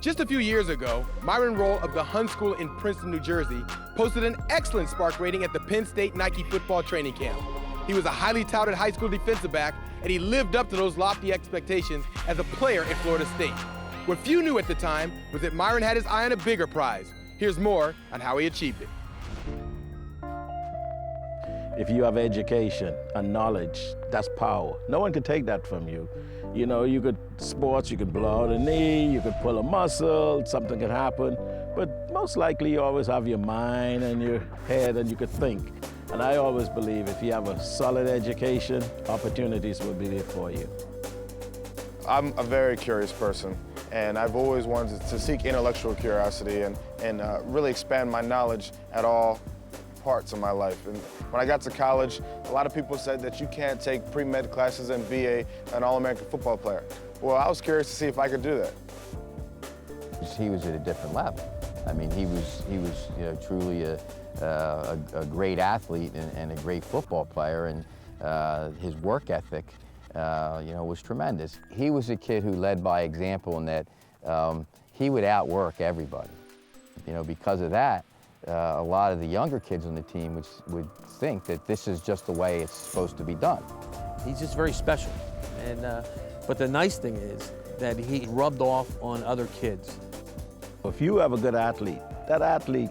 Just a few years ago, Myron Rolle of the Hun School in Princeton, New Jersey, posted an excellent Spark rating at the Penn State Nike football training camp. He was a highly touted high school defensive back, and he lived up to those lofty expectations as a player at Florida State. What few knew at the time was that Myron had his eye on a bigger prize. Here's more on how he achieved it. If you have education and knowledge, that's power. No one can take that from you. You know, you could sports, you could blow out a knee, you could pull a muscle, something could happen. But most likely you always have your mind and your head and you could think. And I always believe if you have a solid education, opportunities will be there for you. I'm a very curious person, and I've always wanted to seek intellectual curiosity and really expand my knowledge at all parts of my life. And when I got to college, a lot of people said that you can't take pre-med classes and be an All-American football player. Well, I was curious to see if I could do that. He was at a different level. I mean, he was truly a great athlete and a great football player, and his work ethic, was tremendous. He was a kid who led by example in that he would outwork everybody. Because of that, a lot of the younger kids on the team would think that this is just the way it's supposed to be done. He's just very special, but the nice thing is that he rubbed off on other kids. If you have a good athlete, that athlete,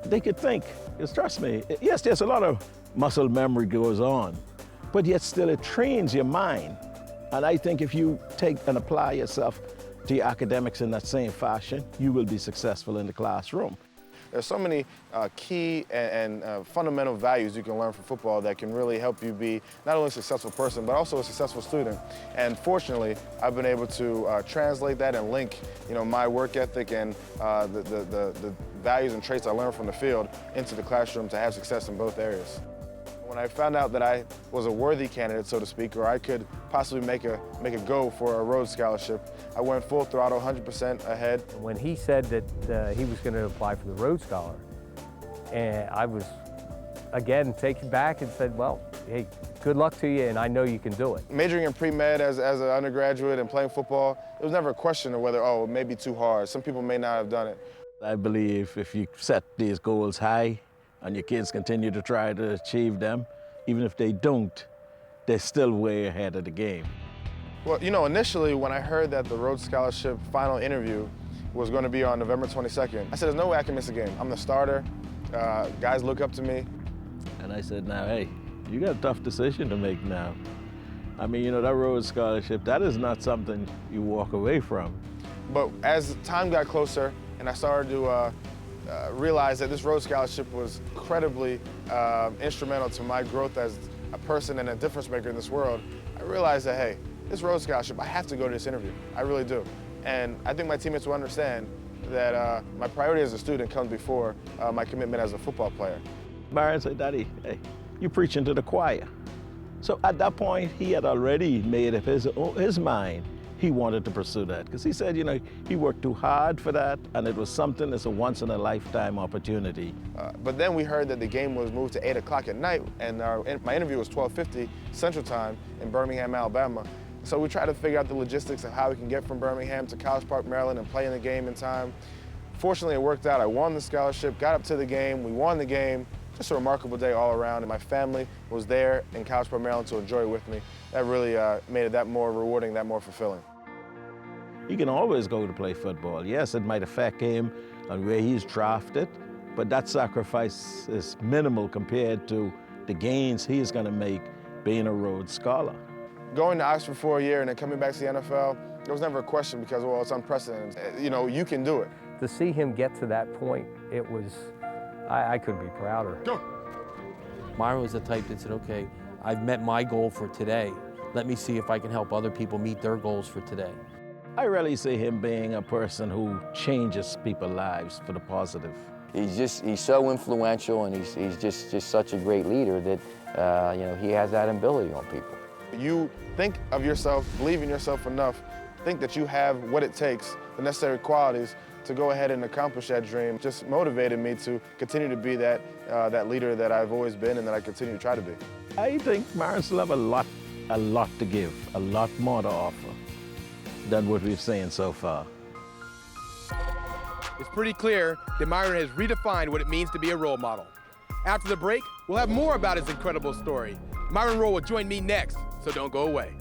they could think, because trust me, yes, there's a lot of muscle memory goes on, but yet still it trains your mind. And I think if you take and apply yourself to your academics in that same fashion, you will be successful in the classroom. There's so many key and fundamental values you can learn from football that can really help you be not only a successful person, but also a successful student. And fortunately, I've been able to translate that and link, my work ethic and the values and traits I learned from the field into the classroom to have success in both areas. When I found out that I was a worthy candidate, so to speak, or I could possibly make a go for a Rhodes Scholarship, I went full throttle, 100% ahead. When he said that he was going to apply for the Rhodes Scholar, and I was, again, taken back and said, well, hey, good luck to you, and I know you can do it. Majoring in pre-med as an undergraduate and playing football, it was never a question of whether, it may be too hard. Some people may not have done it. I believe if you set these goals high, and your kids continue to try to achieve them, even if they don't, they're still way ahead of the game. Well, initially when I heard that the Rhodes Scholarship final interview was going to be on November 22nd, I said, there's no way I can miss a game. I'm the starter. Guys look up to me. And I said, now, hey, you got a tough decision to make now. I mean, that Rhodes Scholarship, that is not something you walk away from. But as time got closer and I started to realized that this Rhodes Scholarship was incredibly instrumental to my growth as a person and a difference maker in this world, I realized that, hey, this Rhodes Scholarship, I have to go to this interview. I really do. And I think my teammates will understand that my priority as a student comes before my commitment as a football player. Myron said, Daddy, hey, you preaching to the choir. So at that point, he had already made up his mind. He wanted to pursue that because he said, he worked too hard for that, and it was something that's a once-in-a-lifetime opportunity. But then we heard that the game was moved to 8 o'clock at night, and my interview was 12:50 Central Time in Birmingham, Alabama. So we tried to figure out the logistics of how we can get from Birmingham to College Park, Maryland, and play in the game in time. Fortunately, it worked out. I won the scholarship, got up to the game, we won the game. Just a remarkable day all around, and my family was there in College Park, Maryland to enjoy it with me. That really made it that more rewarding, that more fulfilling. He can always go to play football. Yes, it might affect him and where he's drafted, but that sacrifice is minimal compared to the gains he's going to make being a Rhodes Scholar. Going to Oxford for a year and then coming back to the NFL, there was never a question because, well, it's unprecedented. You can do it. To see him get to that point, it was, I couldn't be prouder. Go. Myron was the type that said, okay, I've met my goal for today. Let me see if I can help other people meet their goals for today. I really see him being a person who changes people's lives for the positive. He's so influential, and he's just such a great leader that he has that ability on people. You think of yourself, believe in yourself enough, think that you have what it takes, the necessary qualities to go ahead and accomplish that dream. Just motivated me to continue to be that leader that I've always been and that I continue to try to be. I think Myron still have a lot to give, a lot more to offer than what we've seen so far. It's pretty clear that Myron has redefined what it means to be a role model. After the break, we'll have more about his incredible story. Myron Rolle will join me next, so don't go away.